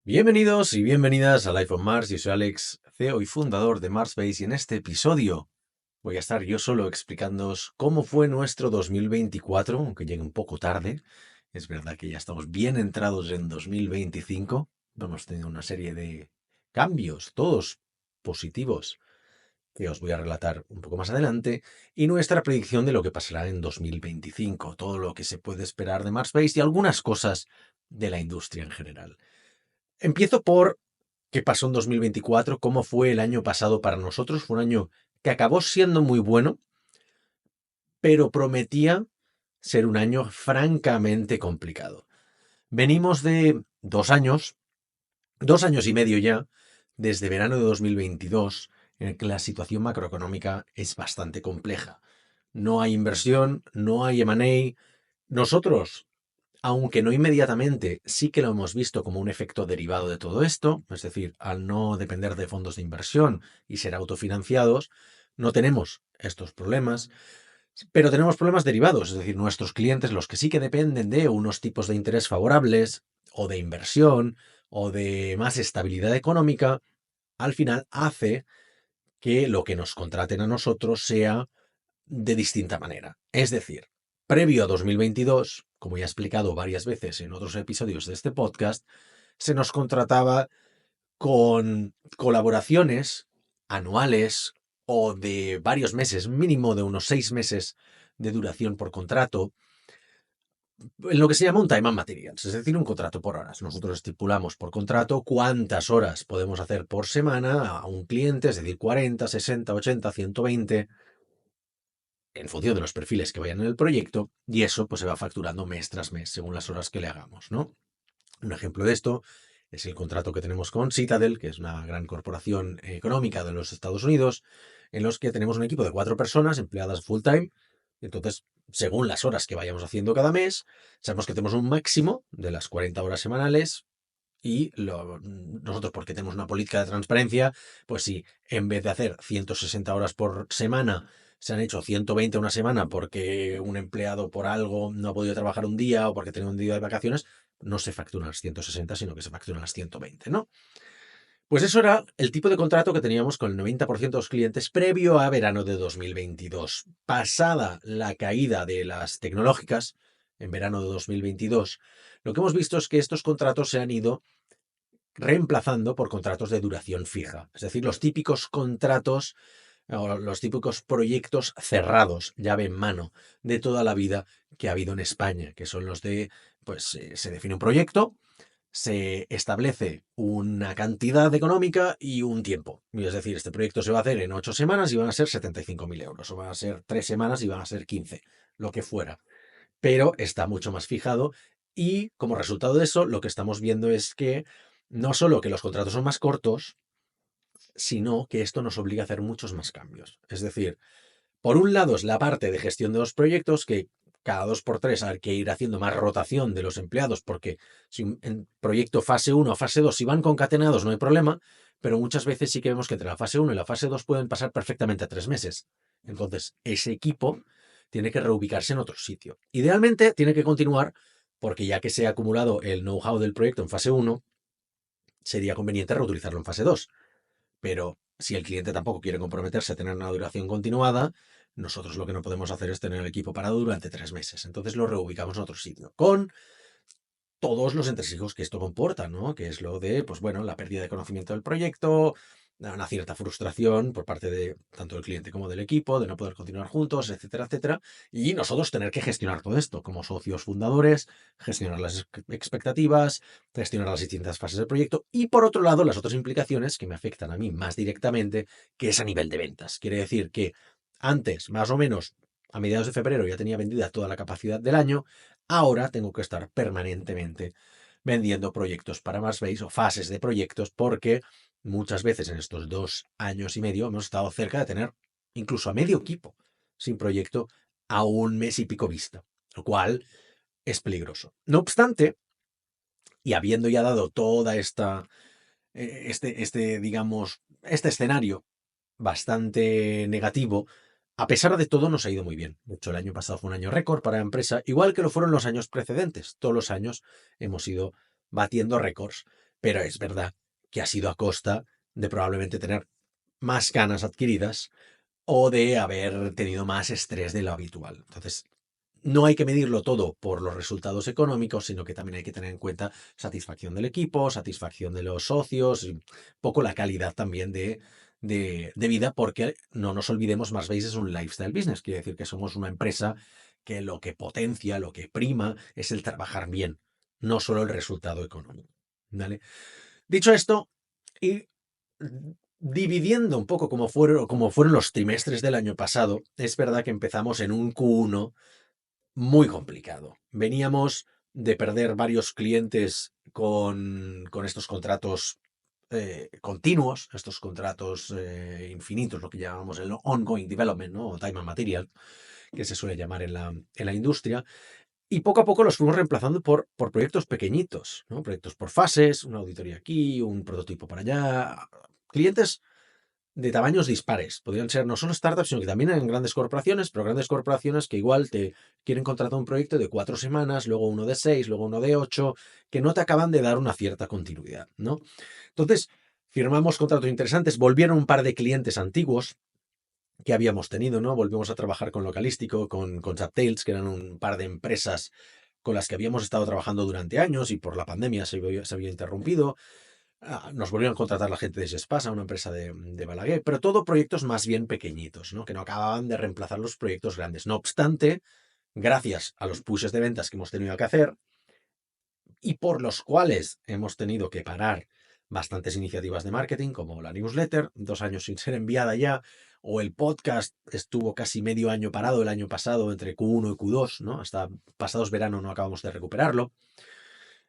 Bienvenidos y bienvenidas a Life on Mars. Yo soy Alex, CEO y fundador de Marsbase, y en este episodio voy a estar yo solo explicándoos cómo fue nuestro 2024, aunque llegue un poco tarde. Es verdad que ya estamos bien entrados en 2025. Hemos tenido una serie de cambios, todos positivos, que os voy a relatar un poco más adelante, y nuestra predicción de lo que pasará en 2025, todo lo que se puede esperar de Marsbase y algunas cosas de la industria en general. Empiezo por qué pasó en 2024, cómo fue el año pasado para nosotros. Fue un año que acabó siendo muy bueno, pero prometía ser un año francamente complicado. Venimos de 2 años y medio ya, desde verano de 2022, en el que la situación macroeconómica es bastante compleja. No hay inversión, no hay M&A. Nosotros, aunque no inmediatamente, sí que lo hemos visto como un efecto derivado de todo esto, es decir, al no depender de fondos de inversión y ser autofinanciados, no tenemos estos problemas, pero tenemos problemas derivados, es decir, nuestros clientes, los que sí que dependen de unos tipos de interés favorables o de inversión o de más estabilidad económica, al final hace que lo que nos contraten a nosotros sea de distinta manera. Es decir, previo a 2022, como ya he explicado varias veces en otros episodios de este podcast, se nos contrataba con colaboraciones anuales o de varios meses, mínimo de unos 6 meses de duración por contrato, en lo que se llama un time and materials, es decir, un contrato por horas. Nosotros estipulamos por contrato cuántas horas podemos hacer por semana a un cliente, es decir, 40, 60, 80, 120, en función de los perfiles que vayan en el proyecto, y eso pues se va facturando mes tras mes según las horas que le hagamos, ¿no? Un ejemplo de esto es el contrato que tenemos con Citadel, que es una gran corporación económica de los Estados Unidos, en los que tenemos un equipo de 4 personas empleadas full time. Entonces, según las horas que vayamos haciendo cada mes, sabemos que tenemos un máximo de las 40 horas semanales. Y nosotros, porque tenemos una política de transparencia, pues si en vez de hacer 160 horas por semana, se han hecho 120 una semana porque un empleado por algo no ha podido trabajar un día o porque tenía un día de vacaciones, no se facturan las 160, sino que se facturan las 120, ¿no? Pues eso era el tipo de contrato que teníamos con el 90% de los clientes previo a verano de 2022. Pasada la caída de las tecnológicas, en verano de 2022, lo que hemos visto es que estos contratos se han ido reemplazando por contratos de duración fija. Es decir, los típicos contratos o los típicos proyectos cerrados, llave en mano, de toda la vida que ha habido en España, que son los de, pues se define un proyecto, se establece una cantidad económica y un tiempo. Es decir, este proyecto se va a hacer en 8 semanas y van a ser 75.000 euros, o van a ser 3 semanas y van a ser 15, lo que fuera. Pero está mucho más fijado y como resultado de eso, lo que estamos viendo es que no solo que los contratos son más cortos, sino que esto nos obliga a hacer muchos más cambios. Es decir, por un lado es la parte de gestión de los proyectos, que cada 2 por 3 hay que ir haciendo más rotación de los empleados, porque si en proyecto fase 1 o fase 2 si van concatenados no hay problema, pero muchas veces sí que vemos que entre la fase 1 y la fase 2 pueden pasar perfectamente a 3 meses. Entonces, ese equipo tiene que reubicarse en otro sitio. Idealmente tiene que continuar, porque ya que se ha acumulado el know-how del proyecto en fase 1, sería conveniente reutilizarlo en fase 2. Pero si el cliente tampoco quiere comprometerse a tener una duración continuada, nosotros lo que no podemos hacer es tener el equipo parado durante 3 meses. Entonces lo reubicamos en otro sitio, con todos los entresijos que esto comporta, ¿no? Que es lo de, pues bueno, la pérdida de conocimiento del proyecto, una cierta frustración por parte de tanto del cliente como del equipo, de no poder continuar juntos, etcétera, etcétera. Y nosotros tener que gestionar todo esto como socios fundadores, gestionar las expectativas, gestionar las distintas fases del proyecto y, por otro lado, las otras implicaciones que me afectan a mí más directamente, que es a nivel de ventas. Quiere decir que antes, más o menos, a mediados de febrero ya tenía vendida toda la capacidad del año. Ahora tengo que estar permanentemente vendiendo proyectos para Marsbase o fases de proyectos, porque muchas veces en estos 2 años y medio hemos estado cerca de tener incluso a medio equipo sin proyecto a un mes y pico vista, lo cual es peligroso. No obstante, y habiendo ya dado toda digamos, este escenario bastante negativo, a pesar de todo nos ha ido muy bien. De hecho, el año pasado fue un año récord para la empresa, igual que lo fueron los años precedentes. Todos los años hemos ido batiendo récords. pero es verdad que ha sido a costa de probablemente tener más ganas adquiridas o de haber tenido más estrés de lo habitual. Entonces, no hay que medirlo todo por los resultados económicos, sino que también hay que tener en cuenta satisfacción del equipo, satisfacción de los socios, y un poco la calidad también de vida, porque no nos olvidemos, Marsbase es un lifestyle business, quiere decir que somos una empresa que lo que potencia, lo que prima es el trabajar bien, no solo el resultado económico. ¿Vale? Dicho esto, y dividiendo un poco como fueron los trimestres del año pasado, es verdad que empezamos en un Q1 muy complicado. Veníamos de perder varios clientes con estos contratos continuos, estos contratos infinitos, lo que llamamos el ongoing development, ¿no? O time and material, que se suele llamar en la industria. Y poco a poco los fuimos reemplazando por proyectos pequeñitos, ¿no? Proyectos por fases, una auditoría aquí, un prototipo para allá. Clientes de tamaños dispares. Podrían ser no solo startups, sino que también en grandes corporaciones, pero grandes corporaciones que igual te quieren contratar un proyecto de 4 semanas, luego uno de 6, luego uno de 8, que no te acaban de dar una cierta continuidad, ¿no? Entonces, firmamos contratos interesantes, volvieron un par de clientes antiguos que habíamos tenido, ¿no? Volvimos a trabajar con Localístico, con Zaptails, que eran un par de empresas con las que habíamos estado trabajando durante años y por la pandemia se había interrumpido. Nos volvieron a contratar la gente de Gespasa, una empresa de Balaguer, pero todo proyectos más bien pequeñitos, ¿no? Que no acababan de reemplazar los proyectos grandes. No obstante, gracias a los pushes de ventas que hemos tenido que hacer y por los cuales hemos tenido que parar bastantes iniciativas de marketing, como la newsletter, 2 años sin ser enviada ya, o el podcast estuvo casi medio año parado el año pasado entre Q1 y Q2, ¿no? Hasta pasados verano no acabamos de recuperarlo.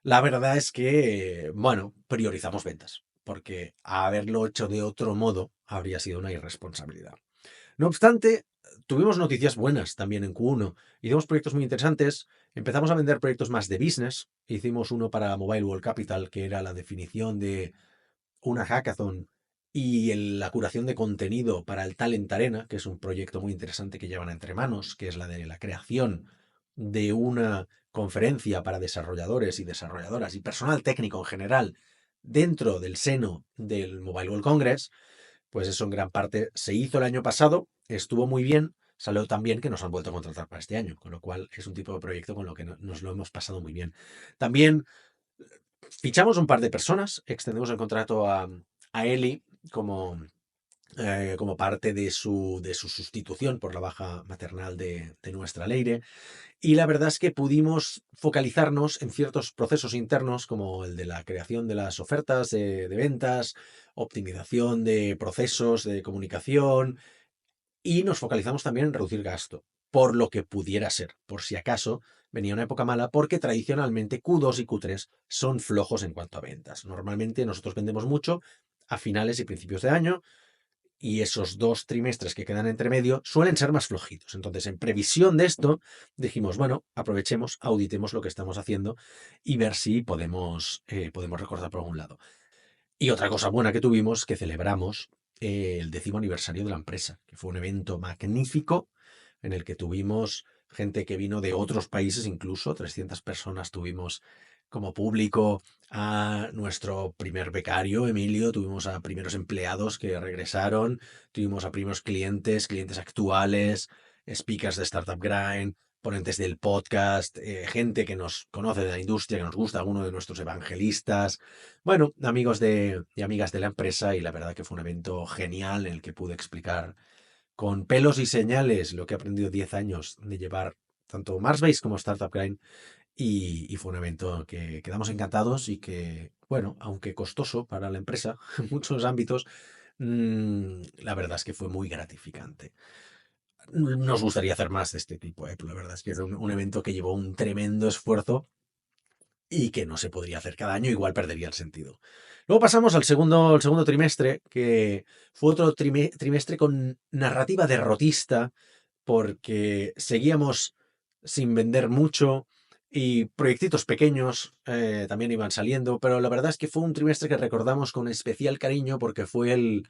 La verdad es que, bueno, priorizamos ventas, porque haberlo hecho de otro modo habría sido una irresponsabilidad. No obstante, tuvimos noticias buenas también en Q1. Hicimos proyectos muy interesantes, empezamos a vender proyectos más de business. Hicimos uno para Mobile World Capital, que era la definición de una hackathon y la curación de contenido para el Talent Arena, que es un proyecto muy interesante que llevan entre manos, que es la de la creación de una conferencia para desarrolladores y desarrolladoras y personal técnico en general dentro del seno del Mobile World Congress. Pues eso en gran parte se hizo el año pasado, estuvo muy bien, salió tan bien que nos han vuelto a contratar para este año, con lo cual es un tipo de proyecto con lo que nos lo hemos pasado muy bien. También fichamos un par de personas, extendemos el contrato a Eli como parte de su sustitución por la baja maternal de nuestra Leire. Y la verdad es que pudimos focalizarnos en ciertos procesos internos, como el de la creación de las ofertas de ventas, optimización de procesos de comunicación, y nos focalizamos también en reducir gasto, por lo que pudiera ser, por si acaso venía una época mala, porque tradicionalmente Q2 y Q3 son flojos en cuanto a ventas. Normalmente nosotros vendemos mucho a finales y principios de año, y esos 2 trimestres que quedan entre medio suelen ser más flojitos. Entonces, en previsión de esto, dijimos, bueno, aprovechemos, auditemos lo que estamos haciendo y ver si podemos recortar por algún lado. Y otra cosa buena que tuvimos, que celebramos el 10º aniversario de la empresa, que fue un evento magnífico en el que tuvimos gente que vino de otros países, incluso 300 personas tuvimos como público, a nuestro primer becario, Emilio, tuvimos a primeros empleados que regresaron, tuvimos a primeros clientes, clientes actuales, speakers de Startup Grind, ponentes del podcast, gente que nos conoce de la industria, que nos gusta, alguno de nuestros evangelistas, bueno, amigos y amigas de la empresa, y la verdad que fue un evento genial en el que pude explicar con pelos y señales lo que he aprendido 10 años de llevar tanto Marsbase como Startup Grind, y fue un evento que quedamos encantados y que, bueno, aunque costoso para la empresa en muchos ámbitos, la verdad es que fue muy gratificante. Nos gustaría hacer más de este tipo, pero la verdad es que es un evento que llevó un tremendo esfuerzo y que no se podría hacer cada año, igual perdería el sentido. Luego pasamos al segundo trimestre, que fue otro trimestre con narrativa derrotista, porque seguíamos sin vender mucho y proyectitos pequeños también iban saliendo, pero la verdad es que fue un trimestre que recordamos con especial cariño porque fue el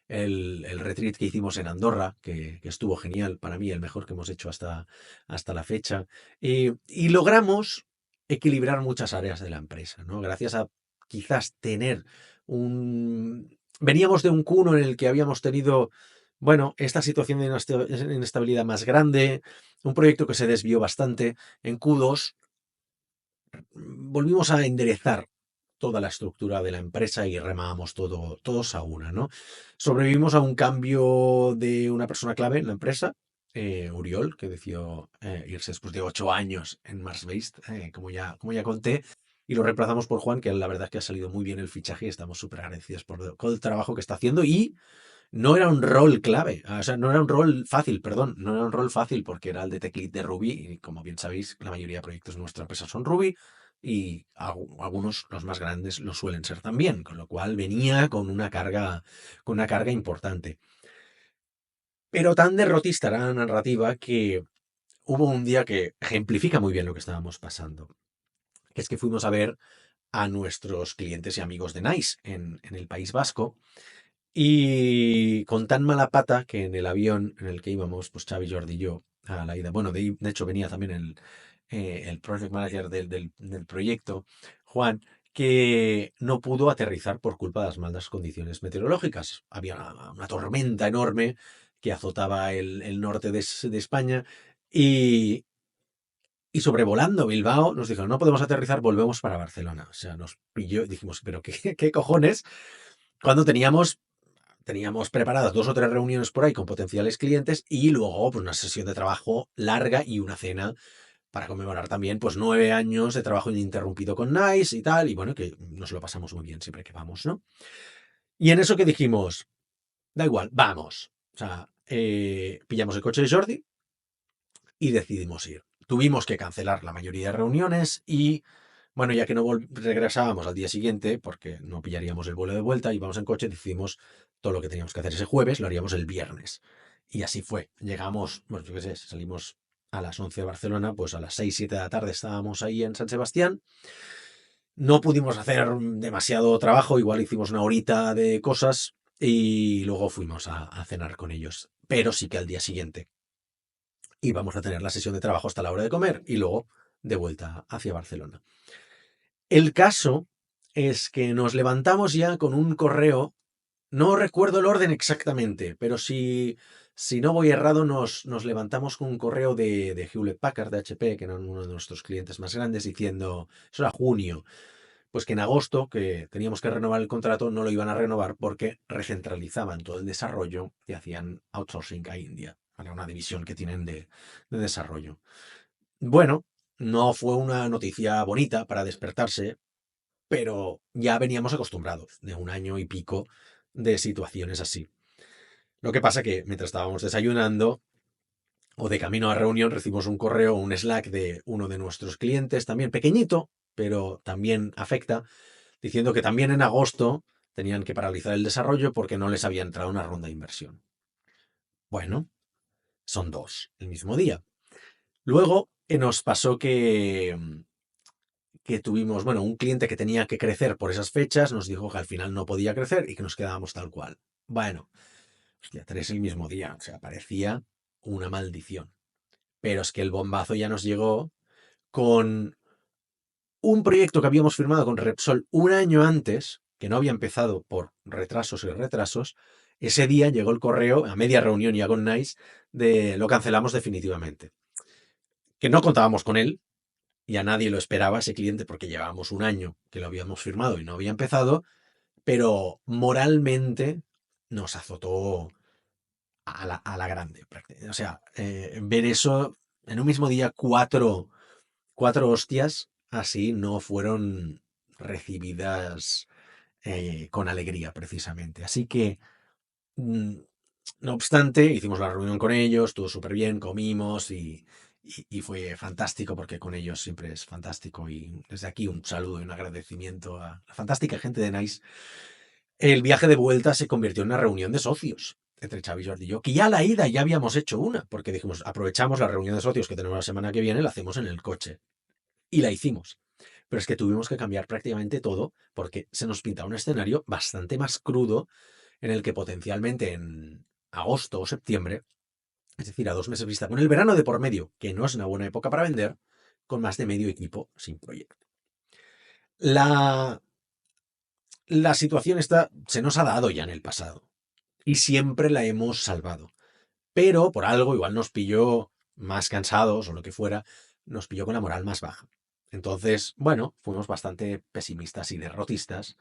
retreat que hicimos en Andorra, que estuvo genial, para mí el mejor que hemos hecho hasta la fecha, y logramos equilibrar muchas áreas de la empresa, ¿no? Gracias a quizás tener un... Veníamos de un Q1 en el que habíamos tenido, bueno, esta situación de inestabilidad más grande, un proyecto que se desvió bastante. En Q2 volvimos a enderezar toda la estructura de la empresa y remábamos todos a una, ¿no? Sobrevivimos a un cambio de una persona clave en la empresa, Uriol, que decidió irse después de 8 años en Mars Based, como ya conté, y lo reemplazamos por Juan, que la verdad es que ha salido muy bien el fichaje y estamos súper agradecidos por el trabajo que está haciendo. Y no era un rol clave, o sea, no era un rol fácil, perdón, no era un rol fácil porque era el de Tech Lead de Ruby y como bien sabéis, la mayoría de proyectos de nuestra empresa son Ruby y algunos, los más grandes, lo suelen ser también, con lo cual venía con una carga importante. Pero tan derrotista era la narrativa que hubo un día que ejemplifica muy bien lo que estábamos pasando, que es que fuimos a ver a nuestros clientes y amigos de NICE en el País Vasco. Y con tan mala pata que en el avión en el que íbamos, pues Xavi, Jordi y yo, a la ida, bueno, de hecho venía también el project manager del proyecto, Juan, que no pudo aterrizar por culpa de las malas condiciones meteorológicas. Había una tormenta enorme que azotaba el norte de España y, y sobrevolando Bilbao nos dijeron, no podemos aterrizar, volvemos para Barcelona. O sea, nos pilló y dijimos, pero ¿qué cojones? Cuando teníamos preparadas 2 o 3 reuniones por ahí con potenciales clientes y luego pues, una sesión de trabajo larga y una cena para conmemorar también pues 9 años de trabajo ininterrumpido con Nice y tal, y bueno, que nos lo pasamos muy bien siempre que vamos, ¿no? Y en eso que dijimos, da igual, vamos. O sea, pillamos el coche de Jordi y decidimos ir. Tuvimos que cancelar la mayoría de reuniones y bueno, ya que no regresábamos al día siguiente, porque no pillaríamos el vuelo de vuelta, íbamos en coche, decidimos todo lo que teníamos que hacer ese jueves, lo haríamos el viernes. Y así fue. Llegamos, bueno, yo qué sé, salimos a las 11 de Barcelona, pues a las 6 7 de la tarde estábamos ahí en San Sebastián. No pudimos hacer demasiado trabajo, igual hicimos una horita de cosas y luego fuimos a cenar con ellos. Pero sí que al día siguiente íbamos a tener la sesión de trabajo hasta la hora de comer y luego de vuelta hacia Barcelona. El caso es que nos levantamos ya con un correo, no recuerdo el orden exactamente, pero si no voy errado, nos levantamos con un correo de Hewlett Packard, de HP, que eran uno de nuestros clientes más grandes, diciendo, eso era junio, pues que en agosto, que teníamos que renovar el contrato, no lo iban a renovar porque recentralizaban todo el desarrollo y hacían outsourcing a India, era una división que tienen de desarrollo. Bueno, no fue una noticia bonita para despertarse, pero ya veníamos acostumbrados de un año y pico de situaciones así. Lo que pasa que mientras estábamos desayunando o de camino a reunión recibimos un correo, un Slack de uno de nuestros clientes, también pequeñito, pero también afecta, diciendo que también en agosto tenían que paralizar el desarrollo porque no les había entrado una ronda de inversión. Bueno, son dos el mismo día. Luego nos pasó que tuvimos, bueno, un cliente que tenía que crecer por esas fechas, nos dijo que al final no podía crecer y que nos quedábamos tal cual. Bueno, hostia, 3 el mismo día, o sea, parecía una maldición. Pero es que el bombazo ya nos llegó con un proyecto que habíamos firmado con Repsol un año antes, que no había empezado por retrasos y retrasos. Ese día llegó el correo, a media reunión ya con Nice, de lo cancelamos definitivamente. Que no contábamos con él, y a nadie lo esperaba ese cliente porque llevábamos un año que lo habíamos firmado y no había empezado, pero moralmente nos azotó a la grande. O sea, ver eso en un mismo día, cuatro hostias así no fueron recibidas con alegría precisamente. Así que, mm, no obstante, hicimos la reunión con ellos, estuvo súper bien, comimos y fue fantástico porque con ellos siempre es fantástico. Y desde aquí un saludo y un agradecimiento a la fantástica gente de Nice. El viaje de vuelta se convirtió en una reunión de socios entre Xavi, Jordi y yo, que ya a la ida ya habíamos hecho una, porque dijimos, aprovechamos la reunión de socios que tenemos la semana que viene, la hacemos en el coche. Y la hicimos. Pero es que tuvimos que cambiar prácticamente todo porque se nos pintaba un escenario bastante más crudo en el que potencialmente en agosto o septiembre, es decir, a 2 meses vista, con el verano de por medio, que no es una buena época para vender, con más de medio equipo sin proyecto. La la situación se nos ha dado ya en el pasado y siempre la hemos salvado. Pero por algo, igual nos pilló más cansados o lo que fuera, nos pilló con la moral más baja. Entonces, bueno, fuimos bastante pesimistas y derrotistas.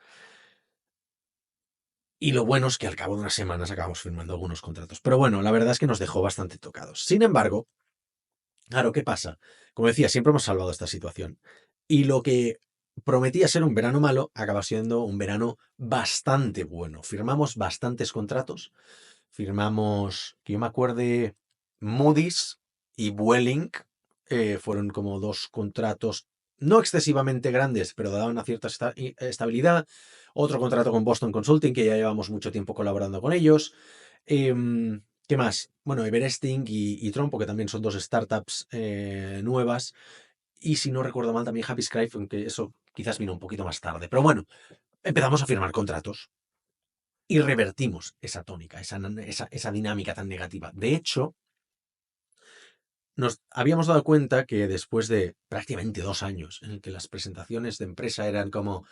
Y lo bueno es que al cabo de unas semanas acabamos firmando algunos contratos. Pero bueno, la verdad es que nos dejó bastante tocados. Sin embargo, claro, ¿qué pasa? Como decía, siempre hemos salvado esta situación. Y lo que prometía ser un verano malo acaba siendo un verano bastante bueno. Firmamos bastantes contratos. Firmamos, que yo me acuerde, Moody's y Vueling. Fueron como dos contratos no excesivamente grandes, pero daban una cierta estabilidad. Otro contrato con Boston Consulting, que ya llevamos mucho tiempo colaborando con ellos. ¿Qué más? Bueno, Everesting y Trompo, que también son dos startups nuevas. Y si no recuerdo mal, también Happy Scribe, aunque eso quizás vino un poquito más tarde. Pero bueno, empezamos a firmar contratos y revertimos esa tónica, esa dinámica tan negativa. De hecho, nos habíamos dado cuenta que después de prácticamente 2 años en el que las presentaciones de empresa eran como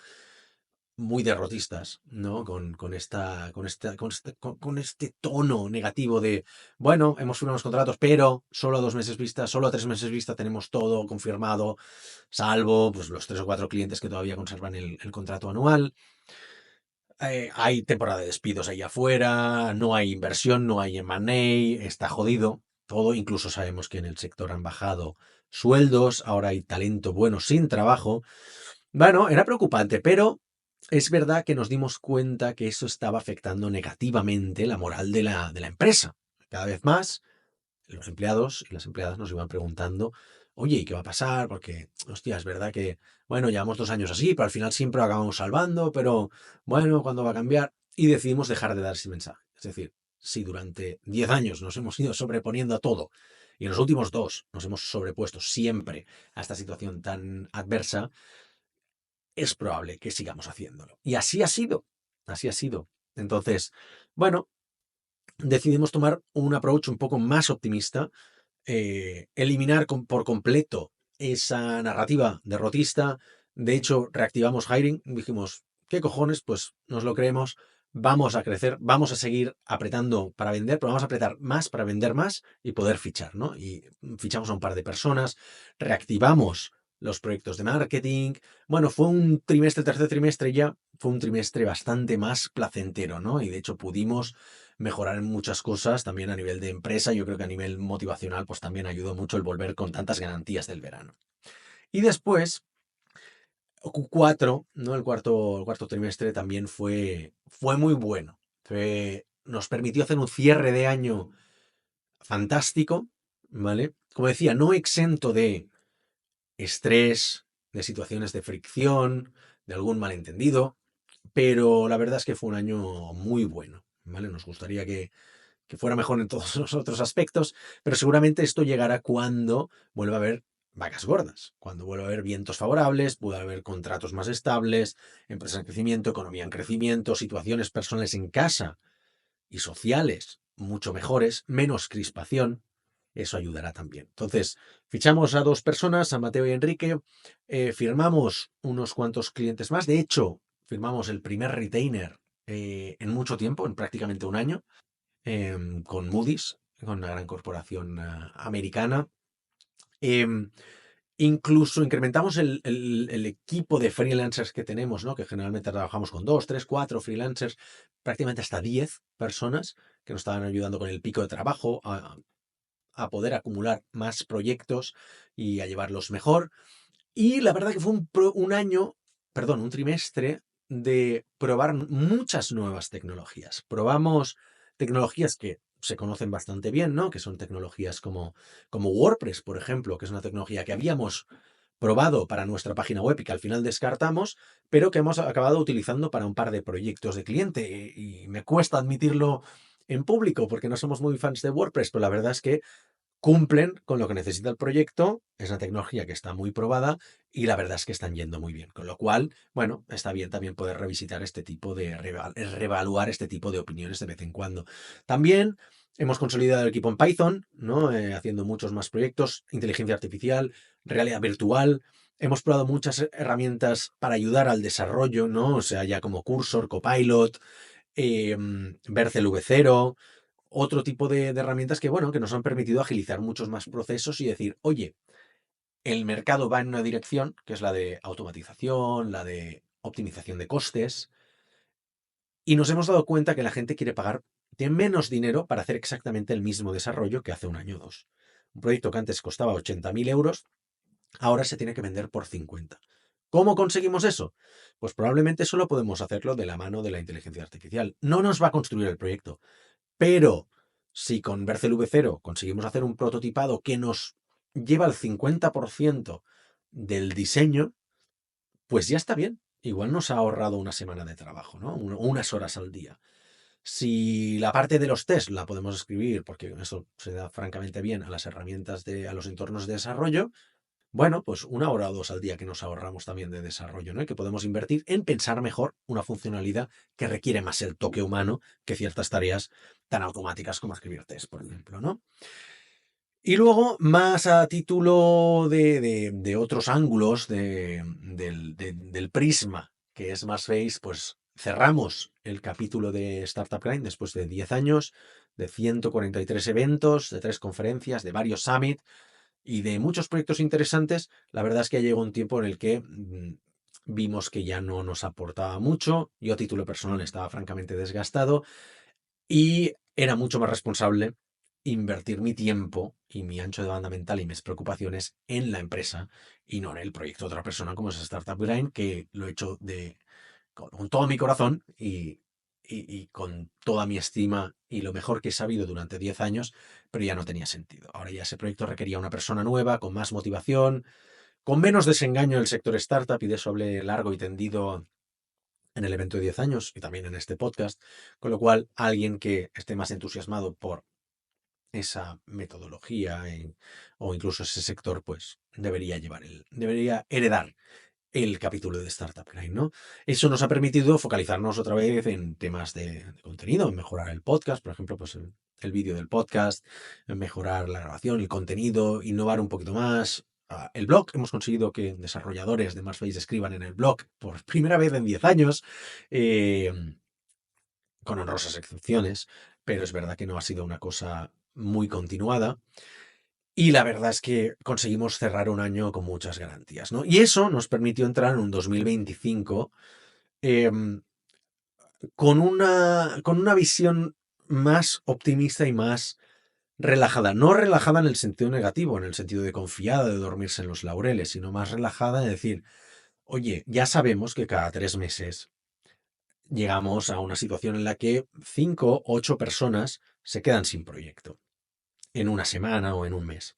muy derrotistas, ¿no? Con este tono negativo de, bueno, hemos firmado los contratos, pero solo a 2 meses vista, solo a 3 meses vista tenemos todo confirmado, salvo pues, los 3 o 4 clientes que todavía conservan el contrato anual. Hay temporada de despidos ahí afuera, no hay inversión, no hay M&A, está jodido todo. Incluso sabemos que en el sector han bajado sueldos, ahora hay talento bueno sin trabajo. Bueno, era preocupante, pero es verdad que nos dimos cuenta que eso estaba afectando negativamente la moral de la empresa. Cada vez más, los empleados y las empleadas nos iban preguntando, oye, ¿y qué va a pasar? Porque, hostia, es verdad que, bueno, llevamos 2 años así, pero al final siempre lo acabamos salvando, pero bueno, ¿cuándo va a cambiar? Y decidimos dejar de dar ese mensaje. Es decir, si durante 10 años nos hemos ido sobreponiendo a todo y en los últimos 2 nos hemos sobrepuesto siempre a esta situación tan adversa, es probable que sigamos haciéndolo. Y así ha sido, así ha sido. Entonces, bueno, decidimos tomar un approach un poco más optimista, eliminar por completo esa narrativa derrotista. De hecho, reactivamos hiring, dijimos, ¿qué cojones? Pues nos lo creemos, vamos a crecer, vamos a seguir apretando para vender, pero vamos a apretar más para vender más y poder fichar, ¿no? Y fichamos a un par de personas, reactivamos los proyectos de marketing. Bueno, fue un trimestre, el tercer trimestre ya, fue un trimestre bastante más placentero, ¿no? Y de hecho pudimos mejorar en muchas cosas, también a nivel de empresa. Yo creo que a nivel motivacional, pues también ayudó mucho el volver con tantas garantías del verano. Y después, Q4, ¿no? El cuarto trimestre también fue muy bueno. Nos permitió hacer un cierre de año fantástico, ¿vale? Como decía, no exento de estrés, de situaciones de fricción, de algún malentendido, pero la verdad es que fue un año muy bueno, ¿vale? Nos gustaría que fuera mejor en todos los otros aspectos, pero seguramente esto llegará cuando vuelva a haber vacas gordas, cuando vuelva a haber vientos favorables, pueda haber contratos más estables, empresas en crecimiento, economía en crecimiento, situaciones personales en casa y sociales mucho mejores, menos crispación. Eso ayudará también. Entonces, fichamos a 2 personas, a Mateo y Enrique, firmamos unos cuantos clientes más. De hecho, firmamos el primer retainer en mucho tiempo, en prácticamente un año, con Moody's, con una gran corporación americana. Em, Incluso incrementamos el equipo de freelancers que tenemos, ¿no? Que generalmente trabajamos con 2, 3, 4 freelancers, prácticamente hasta 10 personas que nos estaban ayudando con el pico de trabajo a poder acumular más proyectos y a llevarlos mejor. Y la verdad que fue un año, perdón, un trimestre de probar muchas nuevas tecnologías. Probamos tecnologías que se conocen bastante bien, ¿no? Que son tecnologías como WordPress, por ejemplo, que es una tecnología que habíamos probado para nuestra página web y que al final descartamos, pero que hemos acabado utilizando para un par de proyectos de cliente. Y me cuesta admitirlo en público porque no somos muy fans de WordPress, pero la verdad es que cumplen con lo que necesita el proyecto, es una tecnología que está muy probada y la verdad es que están yendo muy bien. Con lo cual, bueno, está bien también poder revisitar este tipo de, reevaluar este tipo de opiniones de vez en cuando. También hemos consolidado el equipo en Python, ¿no? Haciendo muchos más proyectos, inteligencia artificial, realidad virtual. Hemos probado muchas herramientas para ayudar al desarrollo, ¿no? O sea, ya como Cursor, Copilot, Vercel V0, otro tipo de herramientas que, bueno, que nos han permitido agilizar muchos más procesos y decir, oye, el mercado va en una dirección, que es la de automatización, la de optimización de costes, y nos hemos dado cuenta que la gente quiere pagar, tiene menos dinero para hacer exactamente el mismo desarrollo que hace un año o dos. Un proyecto que antes costaba 80.000 euros, ahora se tiene que vender por 50. ¿Cómo conseguimos eso? Pues probablemente solo podemos hacerlo de la mano de la inteligencia artificial. No nos va a construir el proyecto, pero si con Vercel V0 conseguimos hacer un prototipado que nos lleva al 50% del diseño, pues ya está bien. Igual nos ha ahorrado una semana de trabajo, ¿no? Unas horas al día. Si la parte de los test la podemos escribir, porque eso se da francamente bien a las herramientas a los entornos de desarrollo, bueno, pues una hora o dos al día que nos ahorramos también de desarrollo, ¿no? Y que podemos invertir en pensar mejor una funcionalidad que requiere más el toque humano que ciertas tareas tan automáticas como escribir test, por ejemplo, ¿no? Y luego, más a título de otros ángulos del prisma, que es más face, pues cerramos el capítulo de Startup Grind después de 10 años, de 143 eventos, de 3 conferencias, de varios summits y de muchos proyectos interesantes. La verdad es que llegó un tiempo en el que vimos que ya no nos aportaba mucho. Yo a título personal estaba francamente desgastado y era mucho más responsable invertir mi tiempo y mi ancho de banda mental y mis preocupaciones en la empresa y no en el proyecto de otra persona como es Startup Grind, que lo he hecho con todo mi corazón y con toda mi estima y lo mejor que he sabido durante 10 años, pero ya no tenía sentido. Ahora ya ese proyecto requería una persona nueva, con más motivación, con menos desengaño del sector startup, y de eso hablé largo y tendido en el evento de 10 años y también en este podcast, con lo cual alguien que esté más entusiasmado por esa metodología o incluso ese sector, pues debería heredar el capítulo de Startup Grind, ¿no? Eso nos ha permitido focalizarnos otra vez en temas de contenido, en mejorar el podcast, por ejemplo, pues el vídeo del podcast, en mejorar la grabación, el contenido, innovar un poquito más. El blog, hemos conseguido que desarrolladores de Marsbase escriban en el blog por primera vez en 10 años, eh, con honrosas excepciones, pero es verdad que no ha sido una cosa muy continuada. Y la verdad es que conseguimos cerrar un año con muchas garantías, ¿no? Y eso nos permitió entrar en un 2025 em, con una visión más optimista y más relajada. No relajada en el sentido negativo, en el sentido de confiada, de dormirse en los laureles, sino más relajada de decir, oye, ya sabemos que cada 3 meses llegamos a una situación en la que 5, 8 personas se quedan sin proyecto en una semana o en un mes.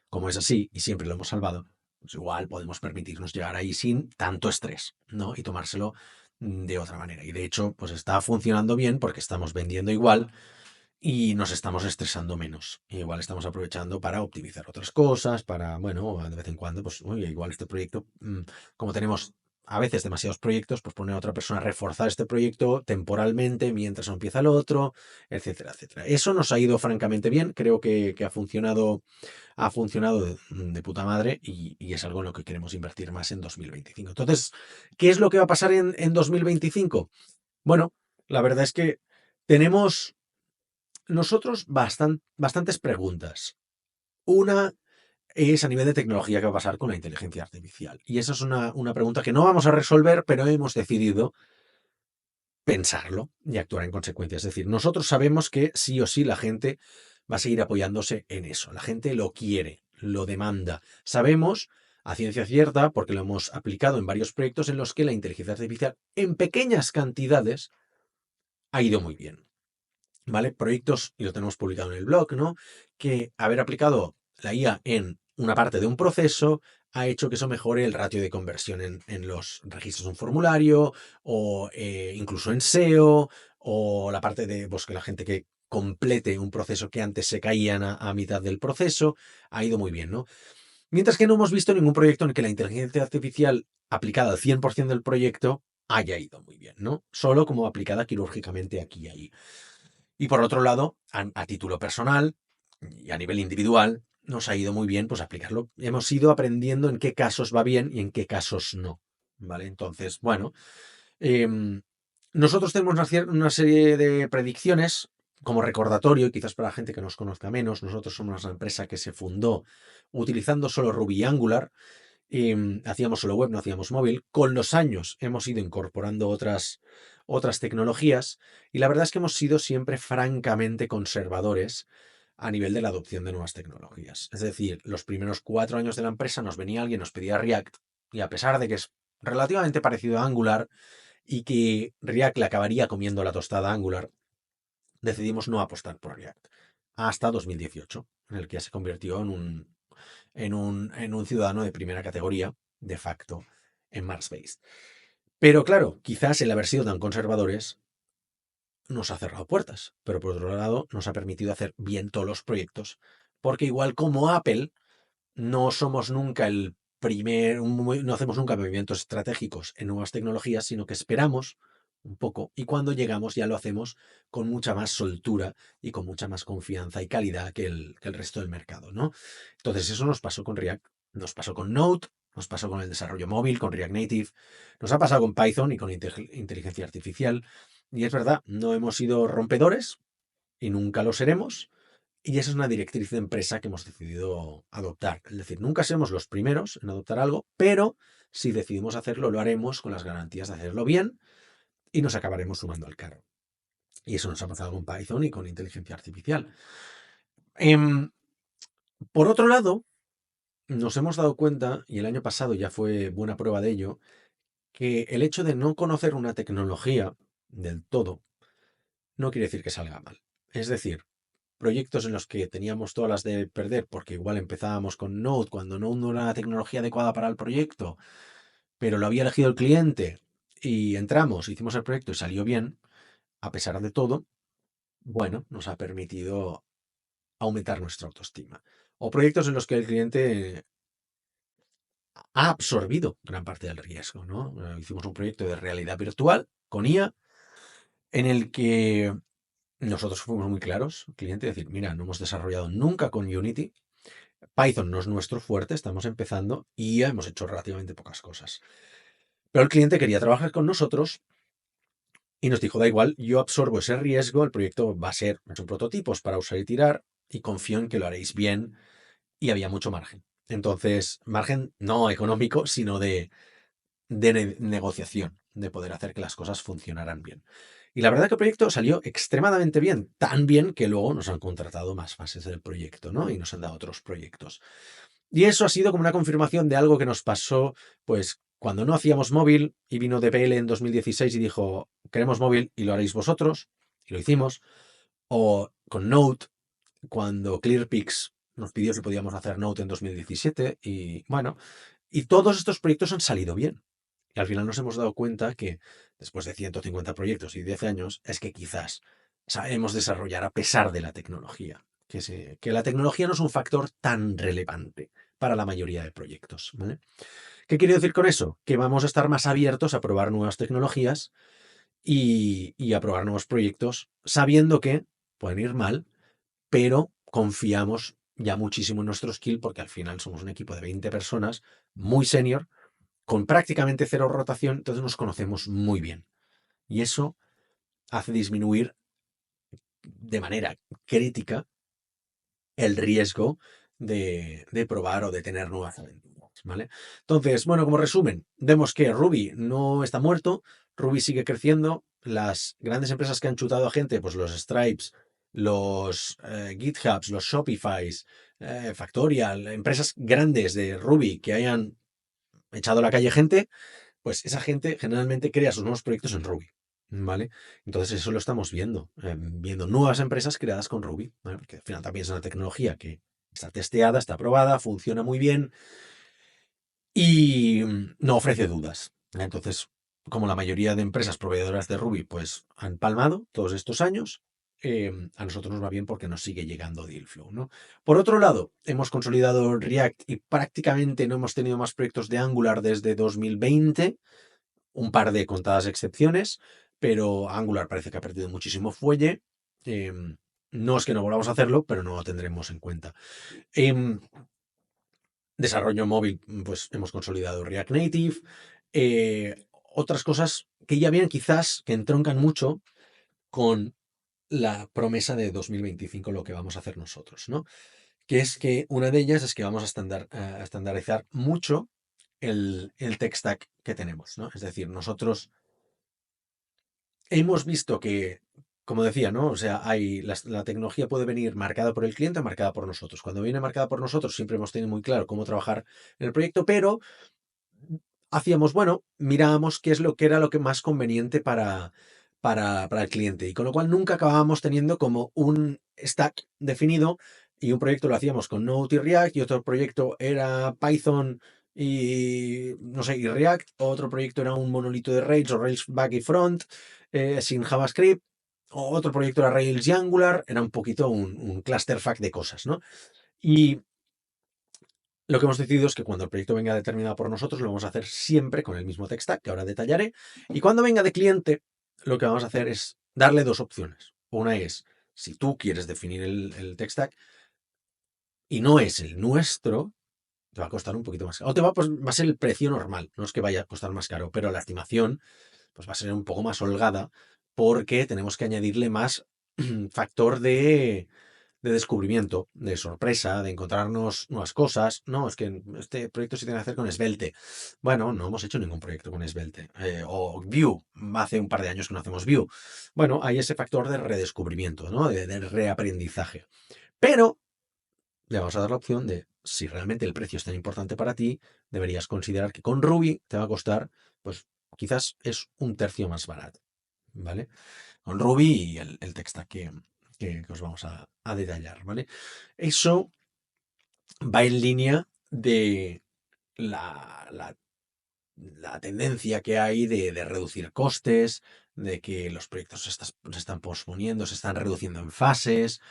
Como es así y siempre lo hemos salvado, pues igual podemos permitirnos llegar ahí sin tanto estrés, ¿no? Y tomárselo de otra manera. Y de hecho, pues está funcionando bien porque estamos vendiendo igual y nos estamos estresando menos. Igual estamos aprovechando para optimizar otras cosas, para, bueno, de vez en cuando, pues, oye, igual este proyecto, como tenemos a veces demasiados proyectos, pues poner a otra persona a reforzar este proyecto temporalmente mientras no empieza el otro, etcétera, etcétera. Eso nos ha ido francamente bien, creo que ha funcionado de puta madre y es algo en lo que queremos invertir más en 2025. Entonces, ¿qué es lo que va a pasar en 2025? Bueno, la verdad es que tenemos nosotros bastantes preguntas. Una es a nivel de tecnología, ¿qué va a pasar con la inteligencia artificial? Y esa es una pregunta que no vamos a resolver, pero hemos decidido pensarlo y actuar en consecuencia. Es decir, nosotros sabemos que sí o sí la gente va a seguir apoyándose en eso. La gente lo quiere, lo demanda. Sabemos a ciencia cierta, porque lo hemos aplicado en varios proyectos en los que la inteligencia artificial en pequeñas cantidades ha ido muy bien. ¿Vale? Proyectos, y lo tenemos publicado en el blog, ¿no? Que haber aplicado la IA en una parte de un proceso ha hecho que eso mejore el ratio de conversión en los registros de un formulario o incluso en SEO o la parte de pues, que la gente que complete un proceso que antes se caían a mitad del proceso, ha ido muy bien, ¿no? Mientras que no hemos visto ningún proyecto en el que la inteligencia artificial aplicada al 100% del proyecto haya ido muy bien, ¿no? Solo como aplicada quirúrgicamente aquí y ahí. Y por otro lado, a título personal y a nivel individual, nos ha ido muy bien pues aplicarlo. Hemos ido aprendiendo en qué casos va bien y en qué casos no, ¿vale? Entonces, bueno, nosotros tenemos una serie de predicciones como recordatorio, y quizás para la gente que nos conozca menos. Nosotros somos una empresa que se fundó utilizando solo Ruby y Angular. Hacíamos solo web, no hacíamos móvil. Con los años hemos ido incorporando otras tecnologías, y la verdad es que hemos sido siempre francamente conservadores a nivel de la adopción de nuevas tecnologías. Es decir, los primeros 4 años de la empresa nos venía alguien, nos pedía React, y a pesar de que es relativamente parecido a Angular y que React le acabaría comiendo la tostada a Angular, decidimos no apostar por React hasta 2018, en el que ya se convirtió en un ciudadano de primera categoría, de facto, en Mars-based. Pero claro, quizás el haber sido tan conservadores nos ha cerrado puertas, pero por otro lado nos ha permitido hacer bien todos los proyectos, porque igual como Apple, no somos nunca no hacemos nunca movimientos estratégicos en nuevas tecnologías, sino que esperamos un poco, y cuando llegamos ya lo hacemos con mucha más soltura y con mucha más confianza y calidad que el resto del mercado, ¿no? Entonces eso nos pasó con React, nos pasó con Node, nos pasó con el desarrollo móvil, con React Native, nos ha pasado con Python y con inteligencia artificial. Y es verdad, no hemos sido rompedores y nunca lo seremos. Y esa es una directriz de empresa que hemos decidido adoptar. Es decir, nunca seremos los primeros en adoptar algo, pero si decidimos hacerlo, lo haremos con las garantías de hacerlo bien y nos acabaremos sumando al carro. Y eso nos ha pasado con Python y con inteligencia artificial. Em, por otro lado, nos hemos dado cuenta, y el año pasado ya fue buena prueba de ello, que el hecho de no conocer una tecnología del todo no quiere decir que salga mal. Es decir, proyectos en los que teníamos todas las de perder, porque igual empezábamos con Node cuando Node no era la tecnología adecuada para el proyecto, pero lo había elegido el cliente, y entramos, hicimos el proyecto y salió bien, a pesar de todo, bueno, nos ha permitido aumentar nuestra autoestima. O proyectos en los que el cliente ha absorbido gran parte del riesgo, ¿no? Hicimos un proyecto de realidad virtual con IA en el que nosotros fuimos muy claros, cliente, decir, mira, no hemos desarrollado nunca con Unity, Python no es nuestro fuerte, estamos empezando y ya hemos hecho relativamente pocas cosas. Pero el cliente quería trabajar con nosotros y nos dijo, da igual, yo absorbo ese riesgo, el proyecto va a ser, son prototipos para usar y tirar, y confío en que lo haréis bien, y había mucho margen. Entonces, margen no económico, sino de negociación, de poder hacer que las cosas funcionaran bien. Y la verdad que el proyecto salió extremadamente bien, tan bien que luego nos han contratado más fases del proyecto, ¿no? Y nos han dado otros proyectos. Y eso ha sido como una confirmación de algo que nos pasó, pues, cuando no hacíamos móvil, y vino DPL en 2016 y dijo, queremos móvil y lo haréis vosotros, y lo hicimos. O con Note, cuando Clearpix nos pidió si podíamos hacer Note en 2017, y bueno, y todos estos proyectos han salido bien. Y al final nos hemos dado cuenta que después de 150 proyectos y 10 años, es que quizás sabemos desarrollar a pesar de la tecnología. Que la tecnología no es un factor tan relevante para la mayoría de proyectos, ¿vale? ¿Qué quiero decir con eso? Que vamos a estar más abiertos a probar nuevas tecnologías y a probar nuevos proyectos, sabiendo que pueden ir mal, pero confiamos ya muchísimo en nuestro skill, porque al final somos un equipo de 20 personas, muy senior, con prácticamente cero rotación, entonces nos conocemos muy bien. Y eso hace disminuir de manera crítica el riesgo de probar o de tener nuevas aventuras, ¿vale? Entonces, bueno, como resumen, vemos que Ruby no está muerto, Ruby sigue creciendo, las grandes empresas que han chutado a gente, pues los Stripes, los GitHubs, los Shopifys, Factorial, empresas grandes de Ruby que hayan echado a la calle gente, pues esa gente generalmente crea sus nuevos proyectos en Ruby, ¿vale? Entonces eso lo estamos viendo nuevas empresas creadas con Ruby, ¿vale? Porque al final también es una tecnología que está testeada, está probada, funciona muy bien y no ofrece dudas, ¿vale? Entonces, como la mayoría de empresas proveedoras de Ruby pues han palmado todos estos años, a nosotros nos va bien porque nos sigue llegando Dealflow, ¿no? Por otro lado, hemos consolidado React y prácticamente no hemos tenido más proyectos de Angular desde 2020, un par de contadas excepciones, pero Angular parece que ha perdido muchísimo fuelle. No es que no volvamos a hacerlo, pero no lo tendremos en cuenta. Desarrollo móvil, pues hemos consolidado React Native. Otras cosas que ya vienen quizás que entroncan mucho con la promesa de 2025, lo que vamos a hacer nosotros, ¿no? Que es que una de ellas es que vamos a estandarizar mucho el tech stack que tenemos, ¿no? Es decir, nosotros hemos visto que, como decía, ¿no? O sea, la tecnología puede venir marcada por el cliente o marcada por nosotros. Cuando viene marcada por nosotros, siempre hemos tenido muy claro cómo trabajar en el proyecto, pero hacíamos, bueno, mirábamos qué es lo que era lo que más conveniente para el cliente. Y con lo cual nunca acabábamos teniendo como un stack definido y un proyecto lo hacíamos con Node y React y otro proyecto era Python y, no sé, y React. Otro proyecto era un monolito de Rails o Rails back y front sin JavaScript. O otro proyecto era Rails y Angular. Era un poquito un clusterfuck de cosas, ¿no? Y lo que hemos decidido es que cuando el proyecto venga determinado por nosotros, lo vamos a hacer siempre con el mismo tech stack, que ahora detallaré. Y cuando venga de cliente, lo que vamos a hacer es darle dos opciones. Una es, si tú quieres definir el tech stack y no es el nuestro, te va a costar un poquito más caro. O va a ser el precio normal, no es que vaya a costar más caro, pero la estimación pues va a ser un poco más holgada porque tenemos que añadirle más factor de descubrimiento, de sorpresa, de encontrarnos nuevas cosas. No, es que este proyecto se tiene que hacer con Svelte. Bueno, no hemos hecho ningún proyecto con Svelte. O Vue, hace un par de años que no hacemos Vue. Bueno, hay ese factor de redescubrimiento, ¿no? De reaprendizaje. Pero le vamos a dar la opción de, si realmente el precio es tan importante para ti, deberías considerar que con Ruby te va a costar, pues quizás es un tercio más barato, ¿vale? Con Ruby y el tech stack que os vamos a detallar, ¿vale? Eso va en línea de la, la- la tendencia que hay de reducir costes, de que los proyectos se están posponiendo, se están reduciendo en fases,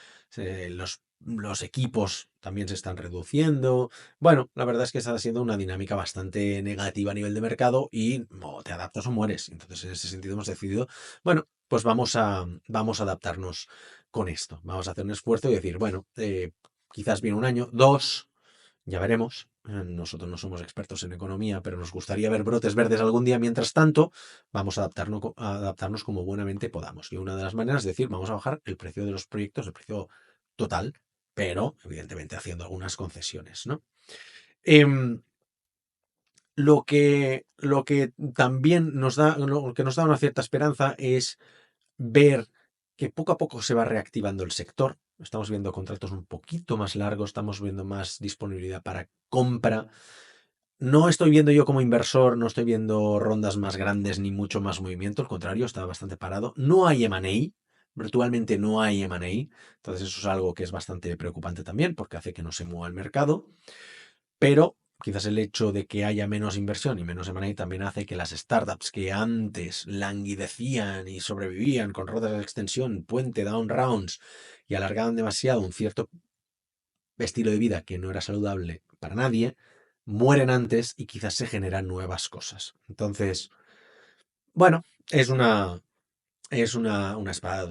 los equipos también se están reduciendo. Bueno, la verdad es que está siendo una dinámica bastante negativa a nivel de mercado y o te adaptas o mueres. Entonces, en ese sentido hemos decidido, bueno, pues vamos a adaptarnos con esto. Vamos a hacer un esfuerzo y decir, bueno, quizás viene un año, dos. Ya veremos. Nosotros no somos expertos en economía, pero nos gustaría ver brotes verdes algún día. Mientras tanto, vamos a adaptarnos como buenamente podamos. Y una de las maneras es decir, vamos a bajar el precio de los proyectos, el precio total, pero evidentemente haciendo algunas concesiones, ¿no? Em, lo que también lo que nos da una cierta esperanza es ver que poco a poco se va reactivando el sector. Estamos viendo contratos un poquito más largos, estamos viendo más disponibilidad para compra. No estoy viendo yo como inversor, no estoy viendo rondas más grandes ni mucho más movimiento, al contrario, está bastante parado. No hay M&A, virtualmente no hay M&A, entonces eso es algo que es bastante preocupante también porque hace que no se mueva el mercado, pero quizás el hecho de que haya menos inversión y menos M&A también hace que las startups que antes languidecían y sobrevivían con rondas de extensión, puente, down rounds y alargaban demasiado un cierto estilo de vida que no era saludable para nadie, mueren antes y quizás se generan nuevas cosas. Entonces, bueno, es una espada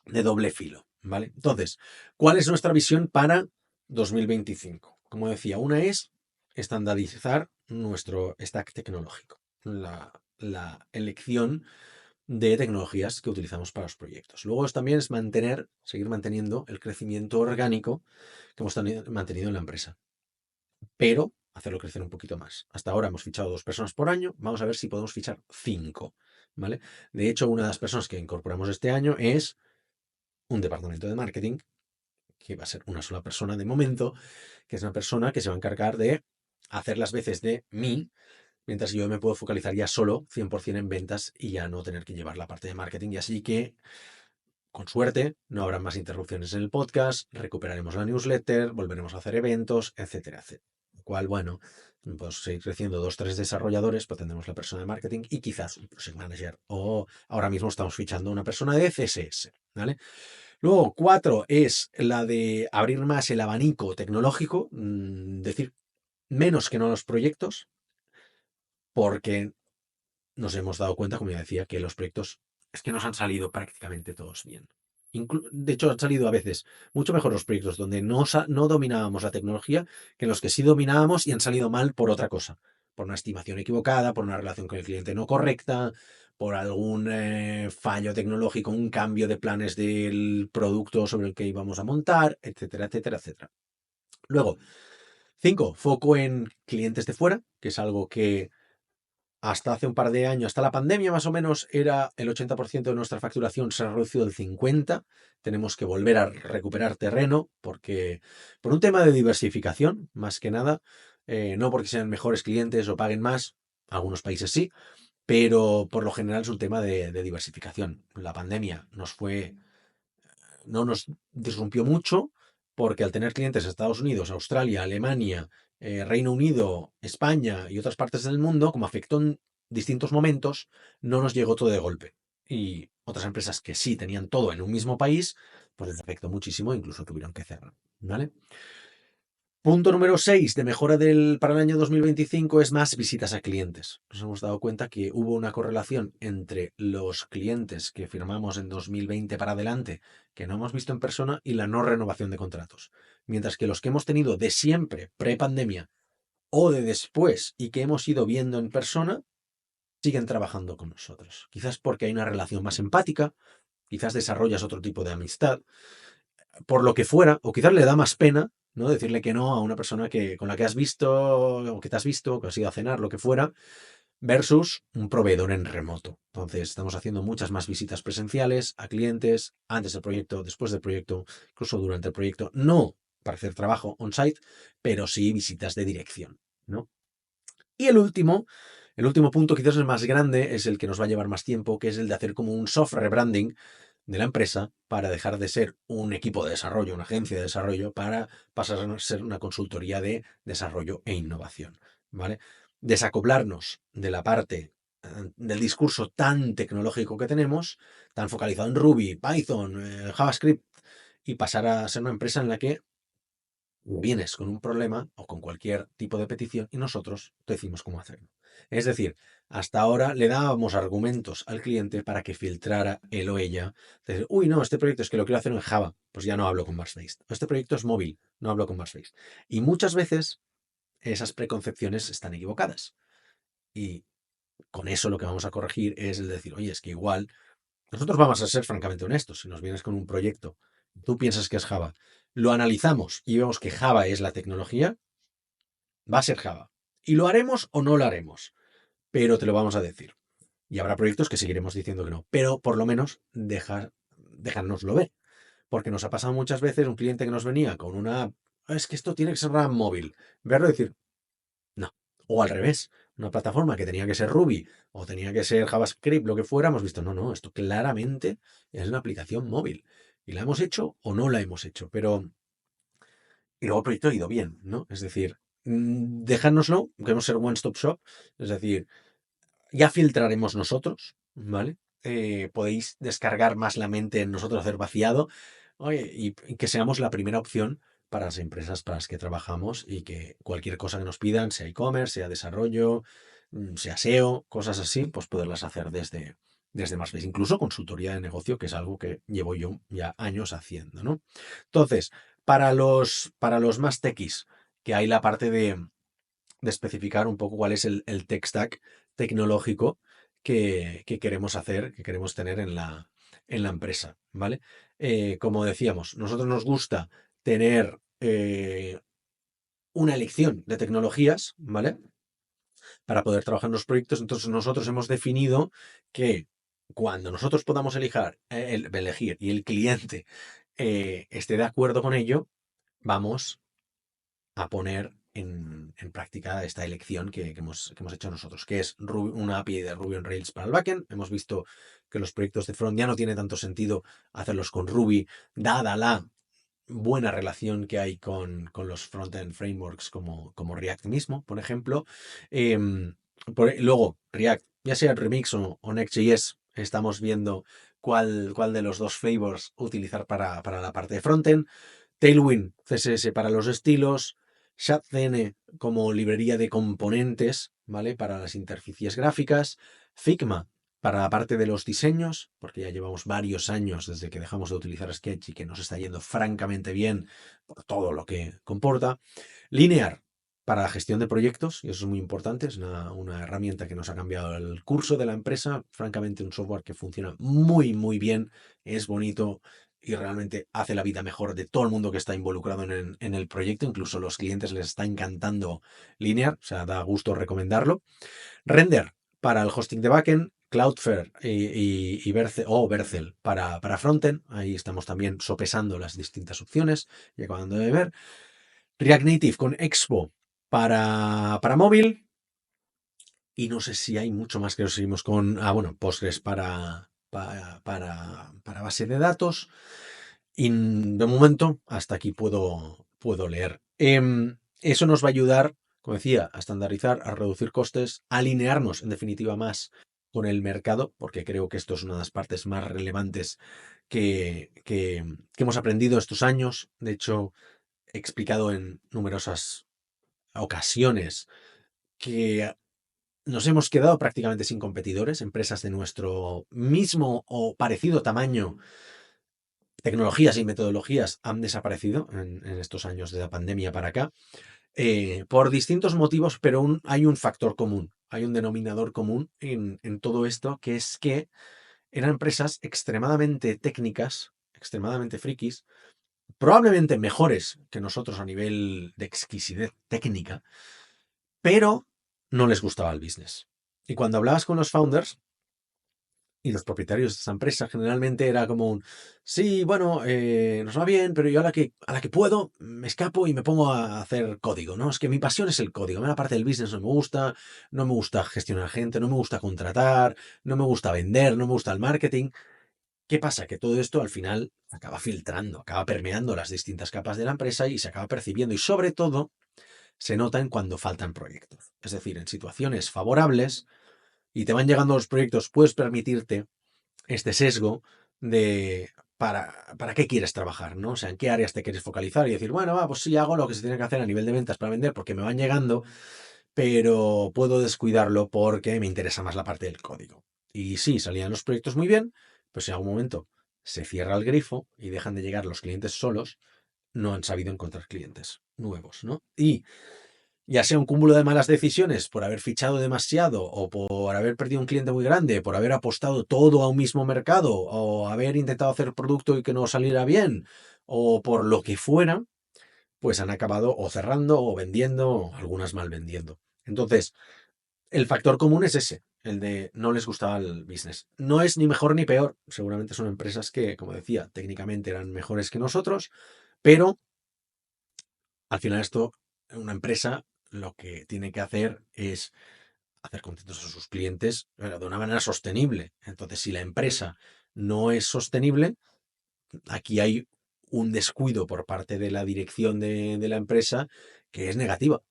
de doble filo, ¿vale? Entonces, ¿cuál es nuestra visión para 2025? Como decía, una es estandarizar nuestro stack tecnológico, la elección de tecnologías que utilizamos para los proyectos. Luego también es seguir manteniendo el crecimiento orgánico que hemos mantenido en la empresa, pero hacerlo crecer un poquito más. Hasta ahora hemos fichado 2 personas por año, vamos a ver si podemos fichar 5, ¿vale? De hecho, una de las personas que incorporamos este año es un departamento de marketing, que va a ser una sola persona de momento, que es una persona que se va a encargar de hacer las veces de mí, mientras yo me puedo focalizar ya solo 100% en ventas y ya no tener que llevar la parte de marketing. Y así que, con suerte, no habrá más interrupciones en el podcast, recuperaremos la newsletter, volveremos a hacer eventos, etcétera, etcétera. Lo cual, bueno, pues seguir creciendo 2, 3 desarrolladores, pues tendremos la persona de marketing y quizás un project manager. O ahora mismo estamos fichando una persona de CSS, ¿vale? Luego, 4 es la de abrir más el abanico tecnológico, decir menos que no a los proyectos, porque nos hemos dado cuenta, como ya decía, que los proyectos es que nos han salido prácticamente todos bien. De hecho, han salido a veces mucho mejor los proyectos donde no dominábamos la tecnología que los que sí dominábamos y han salido mal por otra cosa, por una estimación equivocada, por una relación con el cliente no correcta, por algún fallo tecnológico, un cambio de planes del producto sobre el que íbamos a montar, etcétera, etcétera, etcétera. Luego, 5, foco en clientes de fuera, que es algo que hasta hace un par de años, hasta la pandemia más o menos, era el 80% de nuestra facturación, se ha reducido el 50%. Tenemos que volver a recuperar terreno porque por un tema de diversificación, más que nada, no porque sean mejores clientes o paguen más, algunos países sí, pero por lo general es un tema de diversificación. La pandemia no nos disrumpió mucho porque al tener clientes en Estados Unidos, Australia, Alemania, Reino Unido, España y otras partes del mundo, como afectó en distintos momentos, no nos llegó todo de golpe. Y otras empresas que sí tenían todo en un mismo país, pues les afectó muchísimo, incluso tuvieron que cerrar. ¿Vale? Punto número 6 de mejora para el año 2025 es más visitas a clientes. Nos hemos dado cuenta que hubo una correlación entre los clientes que firmamos en 2020 para adelante, que no hemos visto en persona, y la no renovación de contratos. Mientras que los que hemos tenido de siempre, pre-pandemia, o de después y que hemos ido viendo en persona, siguen trabajando con nosotros. Quizás porque hay una relación más empática, quizás desarrollas otro tipo de amistad, por lo que fuera, o quizás le da más pena, ¿no? Decirle que no a una persona con la que has visto, o que te has visto, que has ido a cenar, lo que fuera, versus un proveedor en remoto. Entonces, estamos haciendo muchas más visitas presenciales a clientes, antes del proyecto, después del proyecto, incluso durante el proyecto, no para hacer trabajo on-site, pero sí visitas de dirección, ¿no? Y el último punto, quizás el más grande, es el que nos va a llevar más tiempo, que es el de hacer como un soft rebranding de la empresa para dejar de ser un equipo de desarrollo, una agencia de desarrollo, para pasar a ser una consultoría de desarrollo e innovación, ¿vale? Desacoplarnos de la parte del discurso tan tecnológico que tenemos, tan focalizado en Ruby, Python, JavaScript, y pasar a ser una empresa en la que vienes con un problema o con cualquier tipo de petición y nosotros te decimos cómo hacerlo. Es decir, hasta ahora le dábamos argumentos al cliente para que filtrara él o ella. Decir, uy, no, este proyecto es que lo quiero hacer en Java, pues ya no hablo con Backspace. Este proyecto es móvil, no hablo con Backspace. Y muchas veces esas preconcepciones están equivocadas. Y con eso lo que vamos a corregir es el decir, oye, es que igual nosotros vamos a ser francamente honestos. Si nos vienes con un proyecto, tú piensas que es Java, lo analizamos y vemos que Java es la tecnología, va a ser Java. Y lo haremos o no lo haremos, pero te lo vamos a decir. Y habrá proyectos que seguiremos diciendo que no, pero por lo menos dejárnoslo ver. Porque nos ha pasado muchas veces un cliente que nos venía con una app, es que esto tiene que ser RAM móvil. Verlo y decir, no. O al revés, una plataforma que tenía que ser Ruby o tenía que ser JavaScript, lo que fuera, hemos visto, no, no, esto claramente es una aplicación móvil. Y la hemos hecho o no la hemos hecho, pero... Y luego el proyecto ha ido bien, ¿no? Es decir, dejárnoslo, queremos ser one stop shop, es decir, ya filtraremos nosotros, ¿vale? Podéis descargar más la mente en nosotros, hacer vaciado, oye, y que seamos la primera opción para las empresas para las que trabajamos y que cualquier cosa que nos pidan, sea e-commerce, sea desarrollo, sea SEO, cosas así, pues poderlas hacer desde Marketplace. Incluso consultoría de negocio, que es algo que llevo yo ya años haciendo, ¿no? Entonces, para los más techis, que hay la parte de especificar un poco cuál es el tech stack tecnológico que queremos hacer, que queremos tener en la empresa, ¿vale? Como decíamos, nosotros nos gusta tener una elección de tecnologías, ¿vale? Para poder trabajar en los proyectos. Entonces nosotros hemos definido que cuando nosotros podamos elegir y el cliente esté de acuerdo con ello, vamos a poner en práctica esta elección que hemos hecho nosotros, que es una API de Ruby on Rails para el backend. Hemos visto que los proyectos de front ya no tiene tanto sentido hacerlos con Ruby, dada la buena relación que hay con los frontend frameworks como React mismo, por ejemplo. Luego, React, ya sea Remix o Next.js, estamos viendo cuál de los dos flavors utilizar para la parte de frontend. Tailwind, CSS para los estilos, ShadCN como librería de componentes, ¿vale? Para las interfaces gráficas, Figma para la parte de los diseños, porque ya llevamos varios años desde que dejamos de utilizar Sketch y que nos está yendo francamente bien por todo lo que comporta. Linear para la gestión de proyectos, y eso es muy importante, es una herramienta que nos ha cambiado el curso de la empresa, francamente un software que funciona muy, muy bien, es bonito y realmente hace la vida mejor de todo el mundo que está involucrado en el proyecto, incluso a los clientes les está encantando Linear, o sea, da gusto recomendarlo. Render para el hosting de backend, Cloudflare y Vercel para frontend. Ahí estamos también sopesando las distintas opciones y acabando de ver. React Native con Expo para móvil. Y no sé si hay mucho más que nos seguimos con. Bueno, Postgres para base de datos. Y de momento, hasta aquí puedo leer. Eso nos va a ayudar, como decía, a estandarizar, a reducir costes, a alinearnos, en definitiva, más con el mercado, porque creo que esto es una de las partes más relevantes que hemos aprendido estos años. De hecho, he explicado en numerosas ocasiones que nos hemos quedado prácticamente sin competidores, empresas de nuestro mismo o parecido tamaño, tecnologías y metodologías han desaparecido en estos años de la pandemia para acá, por distintos motivos, pero hay un factor común, hay un denominador común en todo esto, que es que eran empresas extremadamente técnicas, extremadamente frikis, probablemente mejores que nosotros a nivel de exquisitez técnica, pero no les gustaba el business. Y cuando hablabas con los founders y los propietarios de esta empresa, generalmente era como un, sí, bueno, nos va bien, pero yo a la que puedo me escapo y me pongo a hacer código, ¿no? Es que mi pasión es el código. A mí la parte del business no me gusta gestionar gente, no me gusta contratar, no me gusta vender, no me gusta el marketing. ¿Qué pasa? Que todo esto al final acaba filtrando, acaba permeando las distintas capas de la empresa y se acaba percibiendo. Y sobre todo, se nota en cuando faltan proyectos. Es decir, en situaciones favorables y te van llegando los proyectos, puedes permitirte este sesgo de para qué quieres trabajar, ¿no? O sea, en qué áreas te quieres focalizar y decir, bueno, pues sí, hago lo que se tiene que hacer a nivel de ventas para vender porque me van llegando, pero puedo descuidarlo porque me interesa más la parte del código. Y sí, salían los proyectos muy bien, pues en algún momento se cierra el grifo y dejan de llegar los clientes solos, no han sabido encontrar clientes nuevos, ¿no? Y ya sea un cúmulo de malas decisiones por haber fichado demasiado o por haber perdido un cliente muy grande, por haber apostado todo a un mismo mercado o haber intentado hacer producto y que no saliera bien o por lo que fuera, pues han acabado o cerrando o vendiendo o algunas mal vendiendo. Entonces, el factor común es ese, el de no les gustaba el business. No es ni mejor ni peor, seguramente son empresas que, como decía, técnicamente eran mejores que nosotros, pero al final esto, una empresa lo que tiene que hacer es hacer contentos a sus clientes de una manera sostenible. Entonces, si la empresa no es sostenible, aquí hay un descuido por parte de la dirección de la empresa que es negativa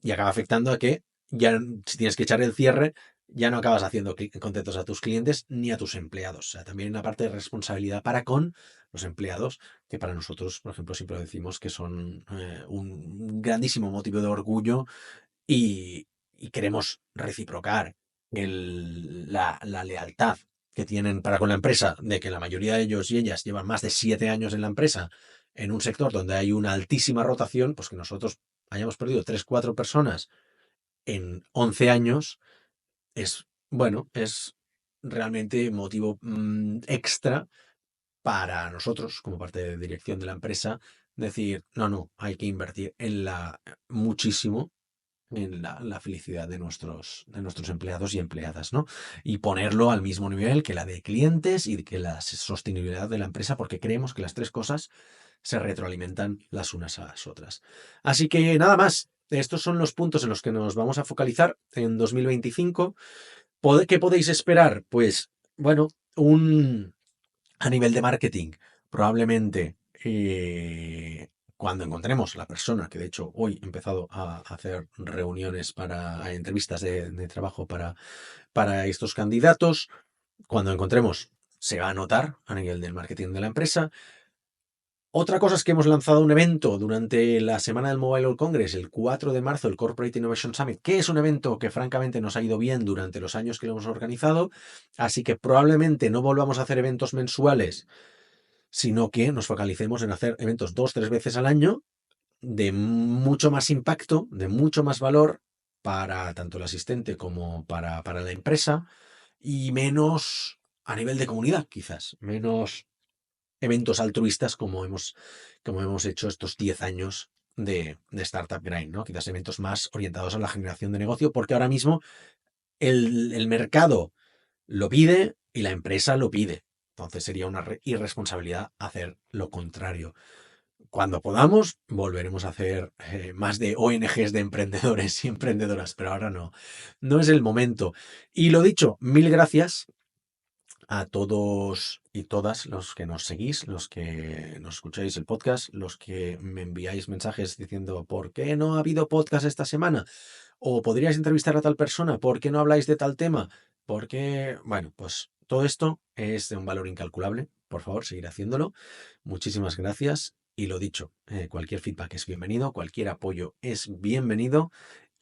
y acaba afectando a que ya si tienes que echar el cierre, ya no acabas haciendo contentos a tus clientes ni a tus empleados. O sea, también hay una parte de responsabilidad para con los empleados, que para nosotros, por ejemplo, siempre decimos que son un grandísimo motivo de orgullo y queremos reciprocar la lealtad que tienen para con la empresa, de que la mayoría de ellos y ellas llevan más de 7 años en la empresa, en un sector donde hay una altísima rotación, pues que nosotros hayamos perdido 3 4 personas en 11 años, bueno, es realmente motivo extra para nosotros, como parte de dirección de la empresa, decir, no, no, hay que invertir muchísimo en la felicidad de nuestros empleados y empleadas, ¿no? Y ponerlo al mismo nivel que la de clientes y que la sostenibilidad de la empresa, porque creemos que las tres cosas se retroalimentan las unas a las otras. Así que nada más, estos son los puntos en los que nos vamos a focalizar en 2025. ¿Qué podéis esperar? Pues, bueno, a nivel de marketing, probablemente cuando encontremos la persona, que de hecho hoy he empezado a hacer reuniones para entrevistas de trabajo para estos candidatos, cuando encontremos se va a notar a nivel del marketing de la empresa. Otra cosa es que hemos lanzado un evento durante la semana del Mobile World Congress, el 4 de marzo, el Corporate Innovation Summit, que es un evento que francamente nos ha ido bien durante los años que lo hemos organizado, así que probablemente no volvamos a hacer eventos mensuales, sino que nos focalicemos en hacer eventos 2, 3 veces al año de mucho más impacto, de mucho más valor para tanto el asistente como para la empresa y menos a nivel de comunidad, quizás, menos eventos altruistas como hemos hecho estos 10 años de Startup Grind, ¿no? Quizás eventos más orientados a la generación de negocio, porque ahora mismo el mercado lo pide y la empresa lo pide. Entonces sería una irresponsabilidad hacer lo contrario. Cuando podamos, volveremos a hacer más de ONGs de emprendedores y emprendedoras, pero ahora no, no es el momento. Y lo dicho, mil gracias a todos y todas los que nos seguís, los que nos escucháis el podcast, los que me enviáis mensajes diciendo ¿por qué no ha habido podcast esta semana? O podríais entrevistar a tal persona, ¿por qué no habláis de tal tema? Porque, bueno, pues todo esto es de un valor incalculable. Por favor, seguir haciéndolo. Muchísimas gracias. Y lo dicho, cualquier feedback es bienvenido, cualquier apoyo es bienvenido.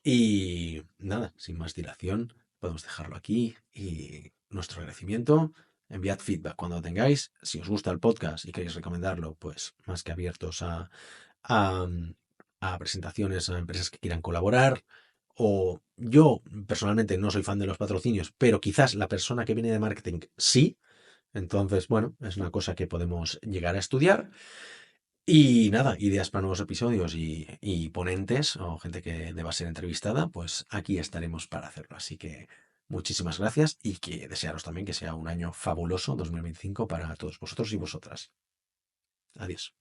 Y nada, sin más dilación, podemos dejarlo aquí y nuestro agradecimiento. Enviad feedback cuando tengáis. Si os gusta el podcast y queréis recomendarlo, pues más que abiertos a, a presentaciones a empresas que quieran colaborar. O yo personalmente no soy fan de los patrocinios, pero quizás la persona que viene de marketing sí. Entonces, bueno, es una cosa que podemos llegar a estudiar. Y nada, ideas para nuevos episodios y ponentes o gente que deba ser entrevistada, pues aquí estaremos para hacerlo. Así que muchísimas gracias y que desearos también que sea un año fabuloso 2025 para todos vosotros y vosotras. Adiós.